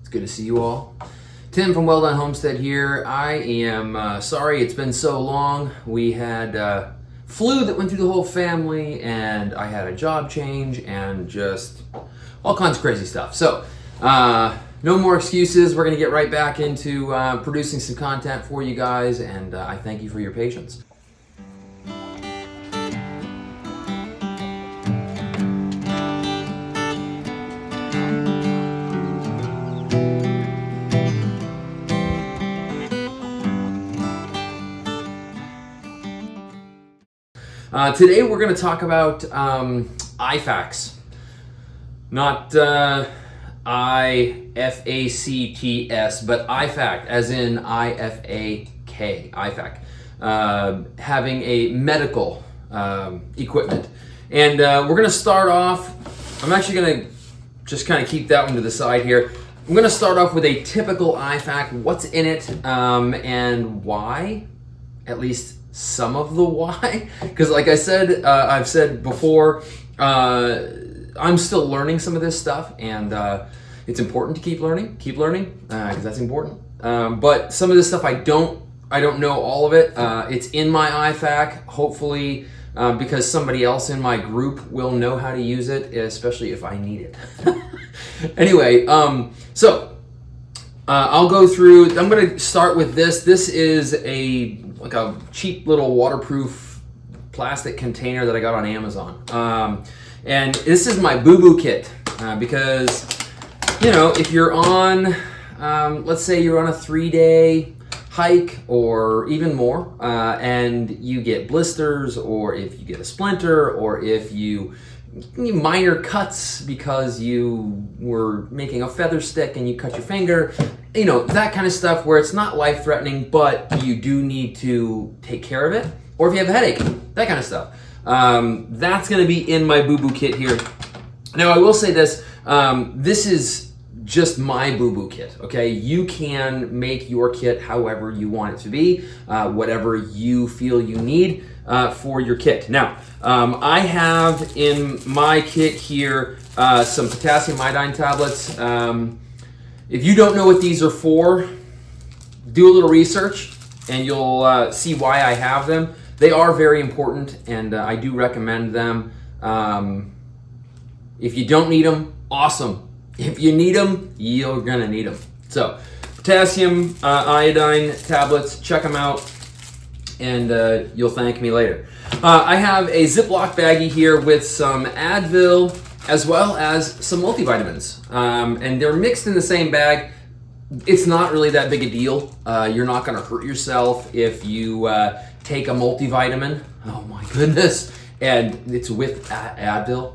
It's good to see you all. Tim from Well Done Homestead here. I am sorry it's been so long. We had flu that went through the whole family, and I had a job change, and just all kinds of crazy stuff. So, no more excuses. We're going to get right back into producing some content for you guys, and I thank you for your patience. Today we're going to talk about IFAKs, not IFACTS, but IFAK, as in IFAK, IFAK, having a medical equipment. And we're going to start off, I'm actually going to just kind of keep that one to the side here. I'm going to start off with a typical IFAK, what's in it, and why, at least some of the why, because like I said, I've said before, I'm still learning some of this stuff, and it's important to keep learning, because that's important. But some of this stuff I don't know all of it. It's in my IFAK, hopefully, because somebody else in my group will know how to use it, especially if I need it. Anyway, so I'll go through. I'm going to start with this. This is like a cheap little waterproof plastic container that I got on Amazon. And this is my boo-boo kit, because, you know, if you're on, let's say you're on a 3-day hike or even more, and you get blisters, or if you get a splinter, or if you minor cuts because you were making a feather stick and you cut your finger, you know, that kind of stuff where it's not life-threatening, but you do need to take care of it, or if you have a headache, that kind of stuff. That's going to be in my boo-boo kit here. Now, I will say this, this is just my boo-boo kit, okay? You can make your kit however you want it to be, whatever you feel you need for your kit. Now, I have in my kit here some potassium iodine tablets. If you don't know what these are for, do a little research and you'll see why I have them. They are very important, and I do recommend them. If you don't need them, awesome. If you need them, you're gonna need them. So, potassium iodine tablets, check them out, and you'll thank me later. I have a Ziploc baggie here with some Advil, as well as some multivitamins, and they're mixed in the same bag. It's not really that big a deal. You're not going to hurt yourself if you take a multivitamin. Oh my goodness. And it's with Advil.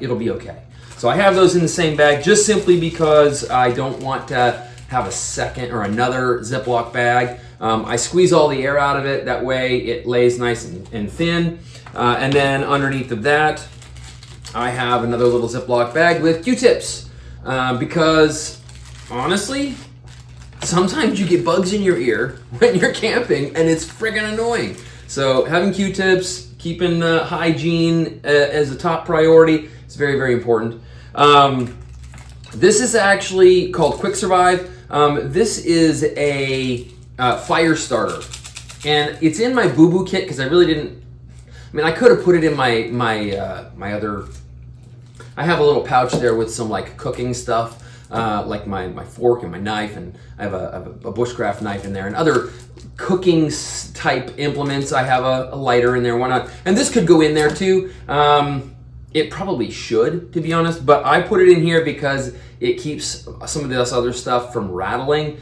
It'll be okay. So I have those in the same bag just simply because I don't want to have a second or another Ziploc bag. I squeeze all the air out of it. That way it lays nice and thin. And then underneath of that, I have another little Ziploc bag with Q-tips, because honestly, sometimes you get bugs in your ear when you're camping, and it's friggin' annoying. So having Q-tips, keeping hygiene as a top priority is very, very important. This is actually called Quick Survive. This is a fire starter, and it's in my boo-boo kit because I really didn't. I mean, I could have put it in my other. I have a little pouch there with some like cooking stuff, like my fork and my knife, and I have a bushcraft knife in there, and other cooking type implements. I have a lighter in there, why not? And this could go in there too. It probably should, to be honest, but I put it in here because it keeps some of this other stuff from rattling.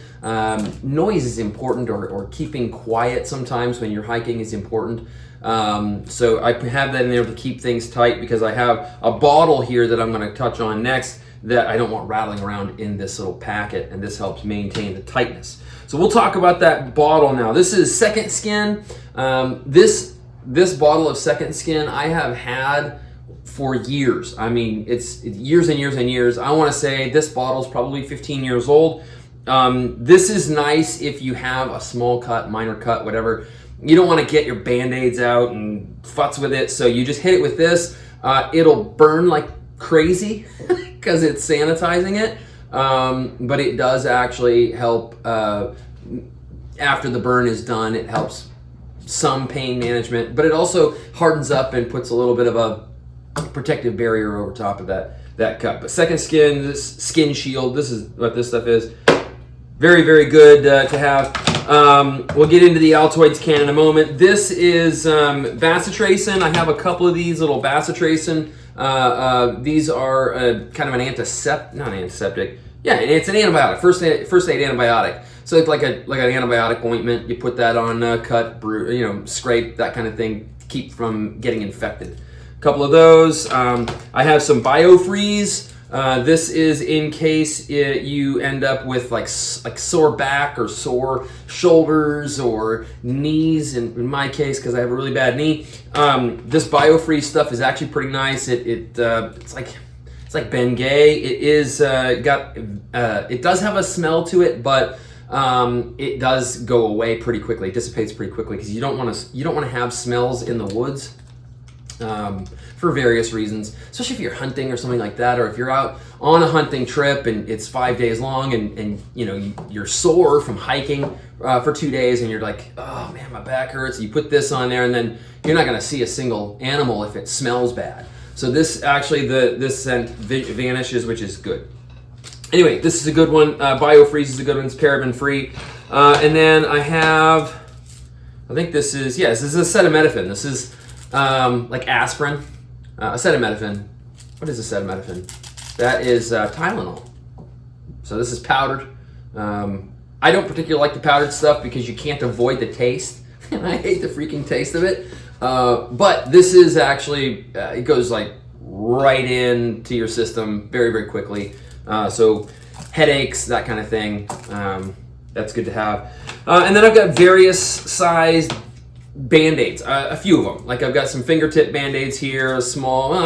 Noise is important, or keeping quiet sometimes when you're hiking is important. So I have that in there to keep things tight, because I have a bottle here that I'm going to touch on next that I don't want rattling around in this little packet, and this helps maintain the tightness. So we'll talk about that bottle now. This is Second Skin. This bottle of Second Skin I have had for years. I mean, it's years and years and years. I want to say this bottle's probably 15 years old. This is nice if you have a small cut, minor cut, whatever. You don't want to get your Band-Aids out and futz with it, so you just hit it with this. It'll burn like crazy because it's sanitizing it. but it does actually help after the burn is done. It helps some pain management, but it also hardens up and puts a little bit of a protective barrier over top of that cut. But Second Skin, this skin shield, this is what this stuff is. Very, very good to have. We'll get into the Altoids can in a moment. This is bacitracin. I have a couple of these little bacitracin. These are kind of an not antiseptic. Yeah, it's an antibiotic, first aid antibiotic. So it's like an antibiotic ointment. You put that on cut, scrape, that kind of thing, to keep from getting infected. A couple of those. I have some BioFreeze. This is in case you end up with like sore back or sore shoulders or knees. In my case, because I have a really bad knee, this BioFreeze stuff is actually pretty nice. It's like Bengay. It is it does have a smell to it, but it does go away pretty quickly. It dissipates pretty quickly because you don't want to have smells in the woods. For various reasons, especially if you're hunting or something like that, or if you're out on a hunting trip and it's 5 days long and you're sore from hiking for 2 days and you're like, oh man, my back hurts. You put this on there and then you're not going to see a single animal if it smells bad. So this actually, this scent vanishes, which is good. Anyway, this is a good one. BioFreeze is a good one. It's paraben free. And then I think this is acetaminophen. This is like aspirin. Acetaminophen. What is acetaminophen? That is Tylenol. So this is powdered. I don't particularly like the powdered stuff because you can't avoid the taste. And I hate the freaking taste of it. But this is actually, it goes like right into your system very, very quickly. So headaches, that kind of thing, that's good to have. And then I've got various sized Band-Aids, a few of them. Like I've got some fingertip Band-Aids here, a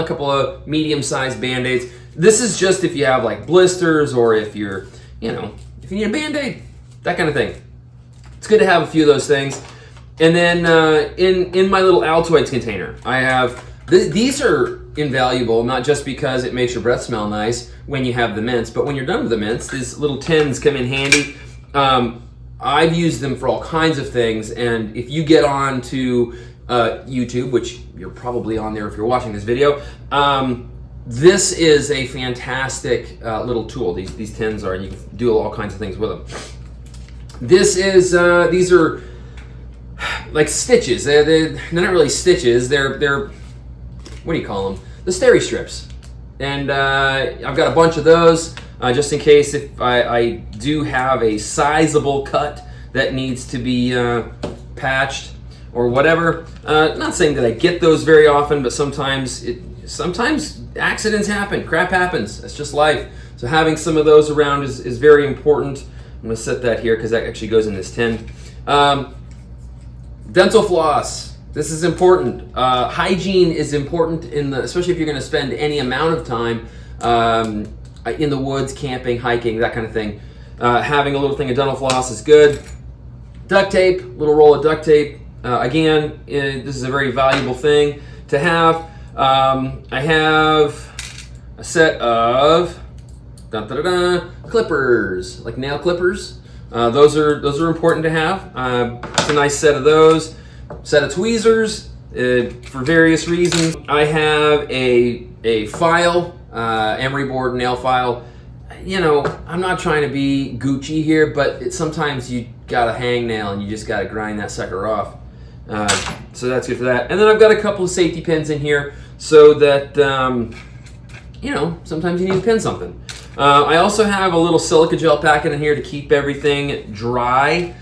couple of medium-sized Band-Aids. This is just if you have like blisters or if you're, if you need a Band-Aid, that kind of thing. It's good to have a few of those things. And then in my little Altoids container, I have, these are invaluable, not just because it makes your breath smell nice when you have the mints, but when you're done with the mints, these little tins come in handy. I've used them for all kinds of things, and if you get on to YouTube, which you're probably on there if you're watching this video, this is a fantastic little tool. These tins are, and you can do all kinds of things with them. These are like stitches. They're not really stitches. They're what do you call them? The steri strips. And I've got a bunch of those. Just in case if I do have a sizable cut that needs to be patched or whatever. Not saying that I get those very often, but sometimes accidents happen, crap happens. That's just life. So having some of those around is very important. I'm going to set that here because that actually goes in this tin. Dental floss. This is important. Hygiene is important especially if you're going to spend any amount of time in the woods, camping, hiking, that kind of thing. Having a little thing of dental floss is good. Duct tape, little roll of duct tape. Again, this is a very valuable thing to have. I have a set of clippers, like nail clippers. Those are important to have. It's a nice set of those. Set of tweezers for various reasons. I have a file. Emery board nail file. I'm not trying to be Gucci here, but sometimes you got a hangnail and you just got to grind that sucker off. So that's good for that. And then I've got a couple of safety pins in here so that, sometimes you need to pin something. I also have a little silica gel packet in here to keep everything dry,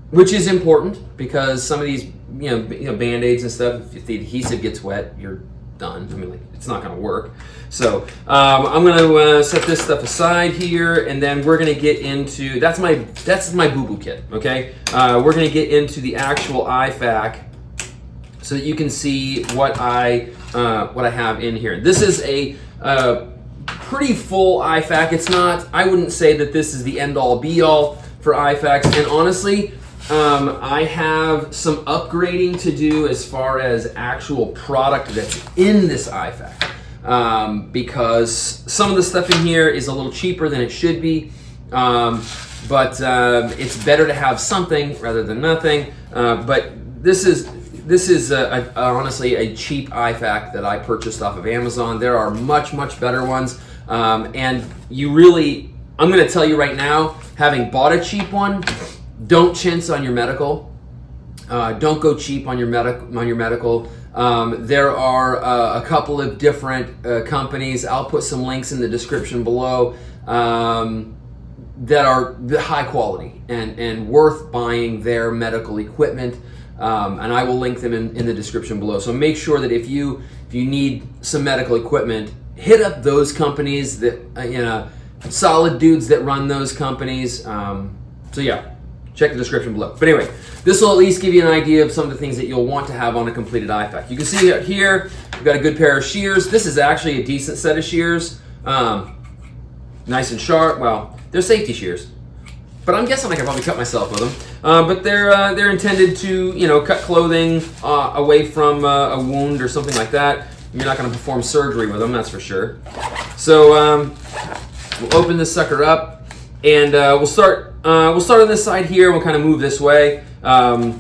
which is important because some of these, Band-Aids and stuff, if the adhesive gets wet, you're done. It's not going to work. So I'm going to set this stuff aside here, and then we're going to get into that's my boo-boo kit. Okay, we're going to get into the actual IFAK so that you can see what I have in here. This is a pretty full IFAK. It's not. I wouldn't say that this is the end-all, be-all for IFAKs, and honestly. I have some upgrading to do as far as actual product that's in this IFAK. because some of the stuff in here is a little cheaper than it should be. But it's better to have something rather than nothing. But this is honestly a cheap IFAK that I purchased off of Amazon. There are much better ones, and I'm going to tell you right now, having bought a cheap one, don't chintz on your medical. Don't go cheap on your medical. There are a couple of different companies. I'll put some links in the description below. That are high quality and worth buying their medical equipment, and I will link them in the description below. So make sure that if you need some medical equipment, hit up those companies that solid dudes that run those companies. So yeah, check the description below. But anyway, this will at least give you an idea of some of the things that you'll want to have on a completed IFAK. You can see out here we've got a good pair of shears. This is actually a decent set of shears, nice and sharp. Well, they're safety shears, but I'm guessing I could probably cut myself with them. But they're intended to cut clothing away from a wound or something like that. You're not going to perform surgery with them, that's for sure. So we'll open this sucker up, and we'll start on this side here. We'll kind of move this way. Honestly,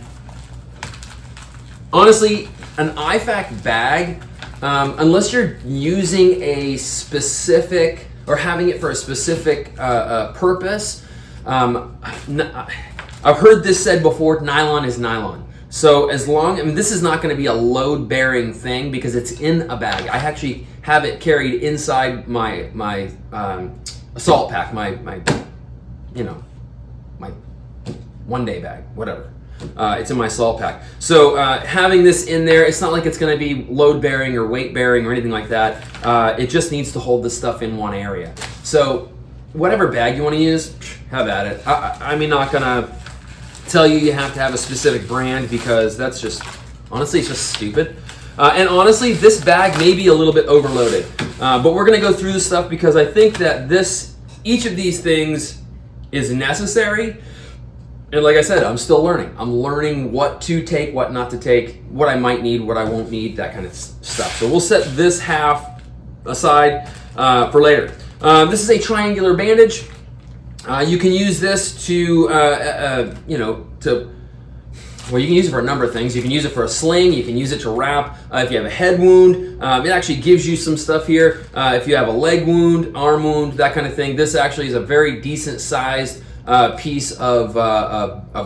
an IFAK bag, unless you're using a specific or having it for a specific purpose. I've heard this said before, nylon is nylon. So this is not going to be a load-bearing thing because it's in a bag. I actually have it carried inside my assault pack, my one-day bag, whatever. It's in my assault pack. So having this in there, it's not like it's going to be load-bearing or weight-bearing or anything like that. It just needs to hold this stuff in one area. So whatever bag you want to use, have at it. I'm not going to tell you have to have a specific brand because that's just, honestly, it's just stupid. And honestly, this bag may be a little bit overloaded. But we're going to go through this stuff because I think that each of these things is necessary. And like I said, I'm still learning. I'm learning what to take, what not to take, what I might need, what I won't need, that kind of stuff. So we'll set this half aside for later. This is a triangular bandage. You can use this to, you can use it for a number of things. You can use it for a sling. You can use it to wrap. If you have a head wound, it actually gives you some stuff here. If you have a leg wound, arm wound, that kind of thing, this actually is a very decent sized piece of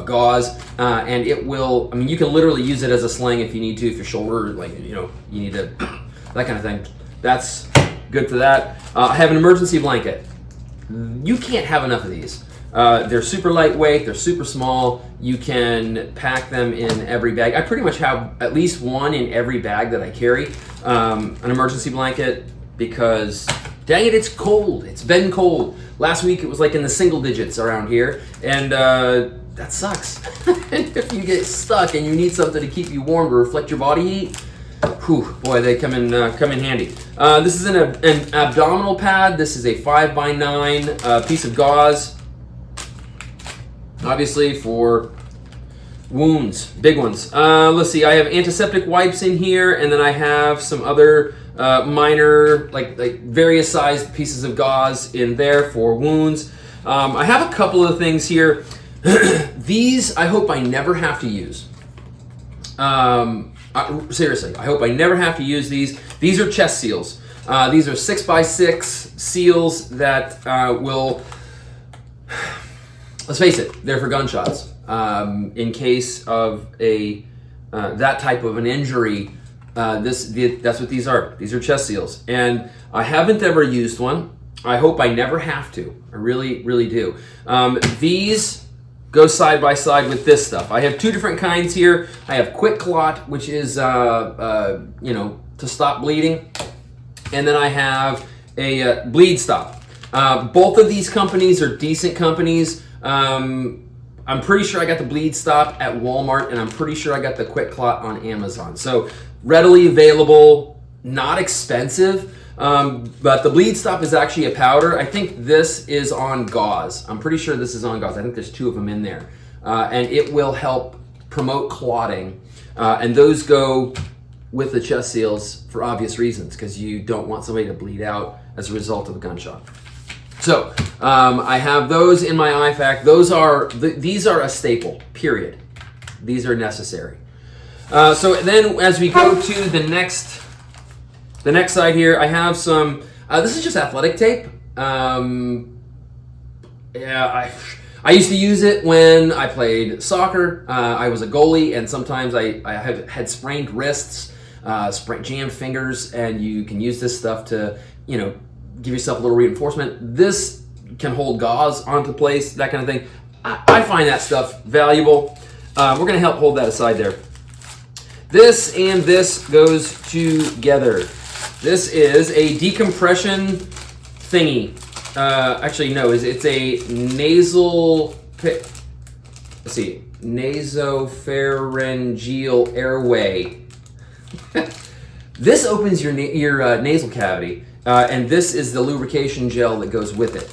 gauze, and it will. You can literally use it as a sling if you need to. If your shoulder, you need to, that kind of thing. That's good for that. I have an emergency blanket. You can't have enough of these. They're super lightweight. They're super small. You can pack them in every bag. I pretty much have at least one in every bag that I carry. An emergency blanket because, dang it, it's cold. It's been cold. Last week it was like in the single digits around here, and that sucks. If you get stuck and you need something to keep you warm to reflect your body heat, whew, boy, they come in handy. This is an abdominal pad. This is a 5x9 piece of gauze, obviously for wounds, big ones. Let's see, I have antiseptic wipes in here, and then I have some other minor, like various sized pieces of gauze in there for wounds. I have a couple of things here. These I hope I never have to use. Seriously, I hope I never have to use these. These are chest seals. These are 6x6 seals that will, let's face it, they're for gunshots. In case of that type of an injury, that's what these are. These are chest seals. And I haven't ever used one. I hope I never have to. I really, really do. These go side by side with this stuff. I have two different kinds here. I have Quick Clot, which is, to stop bleeding. And then I have a Bleed Stop. Both of these companies are decent companies. I'm pretty sure I got the Bleed Stop at Walmart, and I'm pretty sure I got the Quick Clot on Amazon. So readily available, not expensive. But the Bleed Stop is actually a powder. I think this is on gauze. I'm pretty sure this is on gauze. I think there's two of them in there. And it will help promote clotting. And those go with the chest seals for obvious reasons, because you don't want somebody to bleed out as a result of a gunshot. So I have those in my IFAK. These are a staple, period. These are necessary. So then as we go to the next side here, I have some, this is just athletic tape. Yeah, I used to use it when I played soccer. I was a goalie, and sometimes I had sprained wrists, jammed fingers, and you can use this stuff to, you know, give yourself a little reinforcement. This can hold gauze onto place, that kind of thing. I find that stuff valuable. We're going to help hold that aside there. This and this goes together. This is a decompression thingy. Actually, no, it's a nasopharyngeal airway. This opens your nasal cavity, and this is the lubrication gel that goes with it.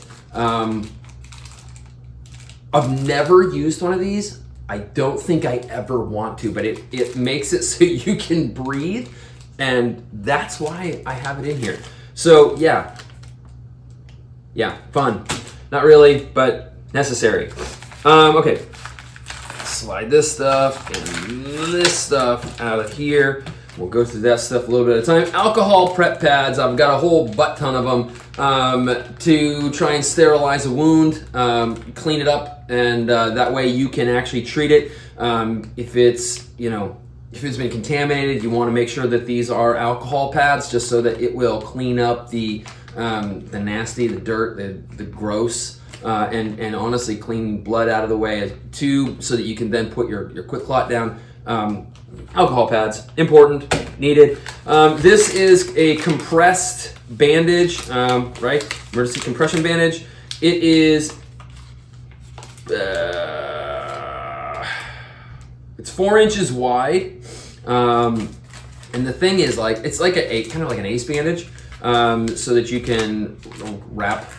I've never used one of these. I don't think I ever want to, but it makes it so you can breathe, and that's why I have it in here. So yeah, fun. Not really, but necessary. Okay, slide this stuff and this stuff out of here. We'll go through that stuff a little bit at a time. Alcohol prep pads. I've got a whole butt ton of them to try and sterilize a wound, clean it up, and that way you can actually treat it. If it's been contaminated, you want to make sure that these are alcohol pads, just so that it will clean up the nasty, the dirt, the gross, and honestly clean blood out of the way too, so that you can then put your quick clot down. Alcohol pads, important, needed. This is a compressed bandage, right? Emergency compression bandage. It is, it's 4 inches wide, and the thing is, like, it's like kind of like an ace bandage, so that you can wrap,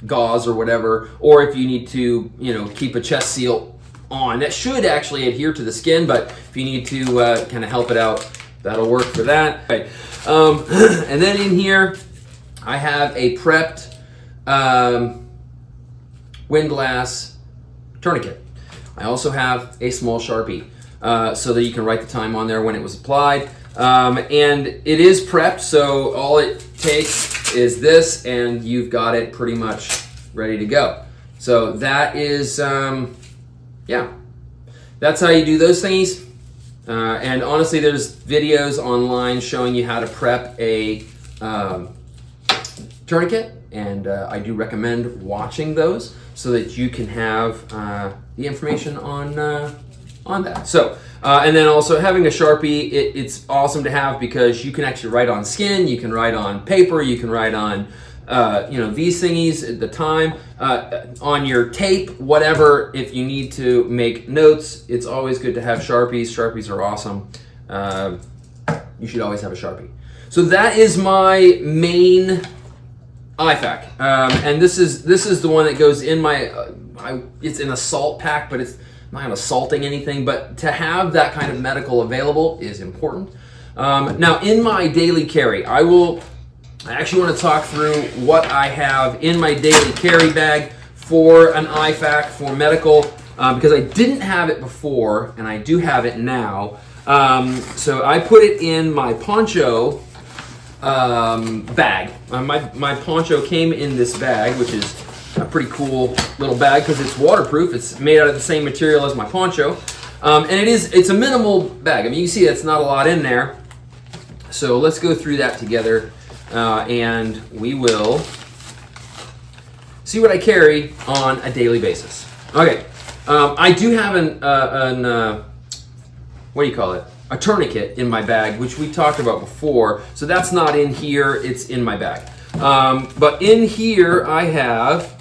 gauze or whatever, or if you need to, keep a chest seal on. That should actually adhere to the skin, but if you need to kind of help it out, that'll work for that. Right. And then in here, I have a prepped windlass tourniquet. I also have a small Sharpie, so that you can write the time on there when it was applied. And it is prepped, so all it takes is this, and you've got it pretty much ready to go. So that is, that's how you do those thingies. And honestly, there's videos online showing you how to prep a tourniquet, and I do recommend watching those so that you can have the information on that. So, and then also having a Sharpie, it's awesome to have because you can actually write on skin, you can write on paper, you can write on these thingies at the time, on your tape, whatever. If you need to make notes, it's always good to have Sharpies. Sharpies are awesome. You should always have a Sharpie. So that is my main IFAK, and this is the one that goes in my. It's in a salt pack, but it's not assaulting anything. But to have that kind of medical available is important. Now, in my daily carry, I actually want to talk through what I have in my daily carry bag for an IFAK, for medical, because I didn't have it before, and I do have it now. So I put it in my poncho bag. My poncho came in this bag, which is a pretty cool little bag because it's waterproof. It's made out of the same material as my poncho. And it's a minimal bag. I mean, you see it's not a lot in there. So let's go through that together. And we will see what I carry on a daily basis. Okay, I do have what do you call it? A tourniquet in my bag, which we talked about before. So that's not in here, it's in my bag. But in here I have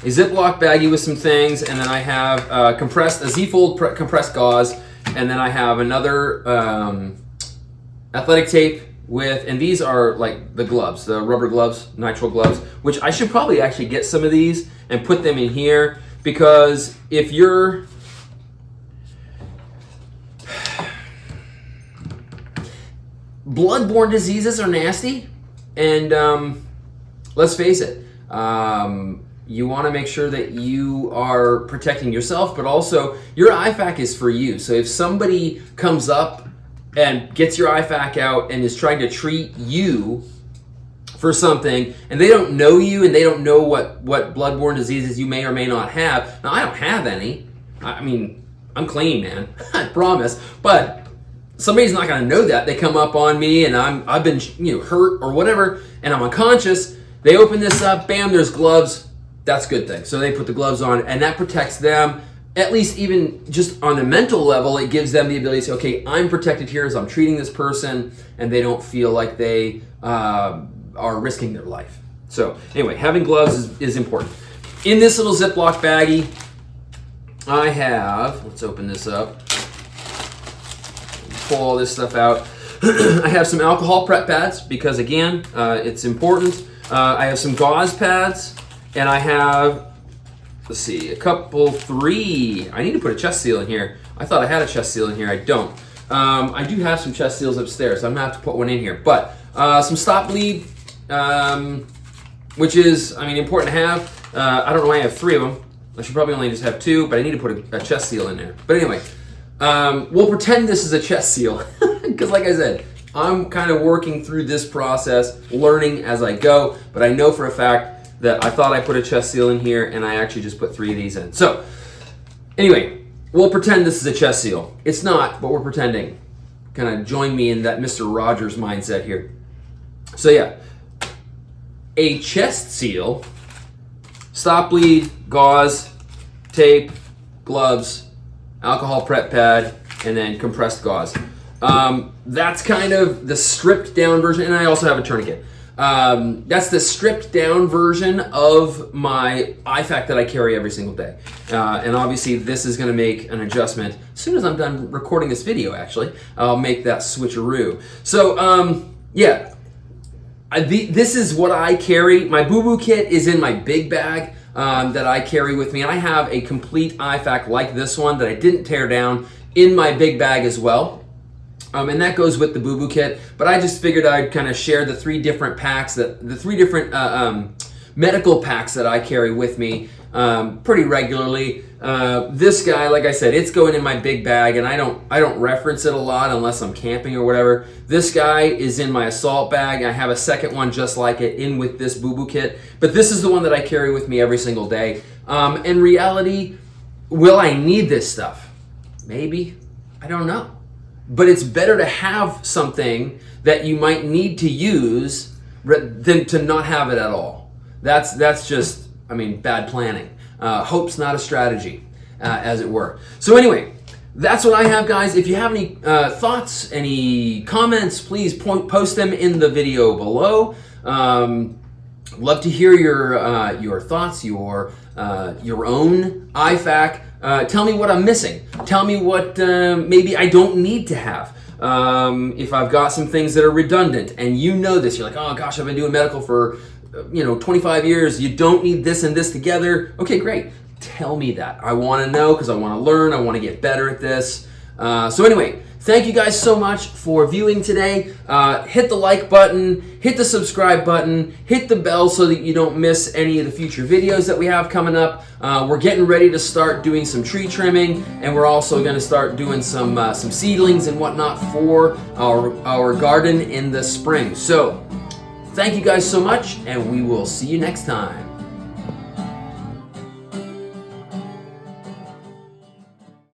a Ziploc baggie with some things, and then I have a Z-fold compressed gauze, and then I have another athletic tape and these are like the gloves, the rubber gloves, nitrile gloves, which I should probably actually get some of these and put them in here, because if you're, bloodborne diseases are nasty, and let's face it, you want to make sure that you are protecting yourself, but also your IFAK is for you. So if somebody comes up and gets your IFAK out and is trying to treat you for something, and they don't know you and they don't know what bloodborne diseases you may or may not have. Now, I don't have any. I mean, I'm clean, man. I promise. But somebody's not going to know that. They come up on me and I've been hurt or whatever, and I'm unconscious. They open this up, bam, there's gloves. That's a good thing. So they put the gloves on, and that protects them. At least even just on a mental level, it gives them the ability to say, okay, I'm protected here as I'm treating this person, and they don't feel like they are risking their life. So anyway, having gloves is important. In this little Ziploc baggie, I have, let's open this up, pull all this stuff out. I have some alcohol prep pads because, again, it's important. I have some gauze pads, and I have, let's see, three. I need to put a chest seal in here. I thought I had a chest seal in here. I don't. I do have some chest seals upstairs, so I'm going to have to put one in here. But some stop bleed, which is, important to have. I don't know why I have 3 of them. I should probably only just have 2, but I need to put a chest seal in there. But anyway, we'll pretend this is a chest seal because, like I said, I'm kind of working through this process, learning as I go, but I know for a fact that I thought I put a chest seal in here, and I actually just put 3 of these in. So anyway, we'll pretend this is a chest seal. It's not, but we're pretending. Kind of join me in that Mr. Rogers mindset here. So yeah, a chest seal, stop bleed, gauze, tape, gloves, alcohol prep pad, and then compressed gauze. That's kind of the stripped down version, and I also have a tourniquet. That's the stripped down version of my IFAK that I carry every single day. And obviously this is going to make an adjustment. As soon as I'm done recording this video, actually, I'll make that switcheroo. So, yeah, this is what I carry. My boo-boo kit is in my big bag that I carry with me. And I have a complete IFAK like this one that I didn't tear down in my big bag as well. And that goes with the boo-boo kit, but I just figured I'd kind of share the 3 different packs, the 3 different medical packs that I carry with me pretty regularly. This guy, like I said, it's going in my big bag, and I don't reference it a lot unless I'm camping or whatever. This guy is in my assault bag. I have a second one just like it in with this boo-boo kit, but this is the one that I carry with me every single day. In reality, will I need this stuff? Maybe. I don't know. But it's better to have something that you might need to use than to not have it at all. That's just, bad planning. Hope's not a strategy, as it were. So anyway, that's what I have, guys. If you have any thoughts, any comments, please post them in the video below. Love to hear your thoughts, your own IFAK. Tell me what I'm missing. Tell me what maybe I don't need to have. If I've got some things that are redundant, and you know this, you're like, oh gosh, I've been doing medical for 25 years. You don't need this and this together. Okay, great. Tell me that. I want to know because I want to learn. I want to get better at this. So anyway, thank you guys so much for viewing today. Hit the like button, hit the subscribe button, hit the bell so that you don't miss any of the future videos that we have coming up. We're getting ready to start doing some tree trimming, and we're also going to start doing some seedlings and whatnot for our garden in the spring. So thank you guys so much, and we will see you next time.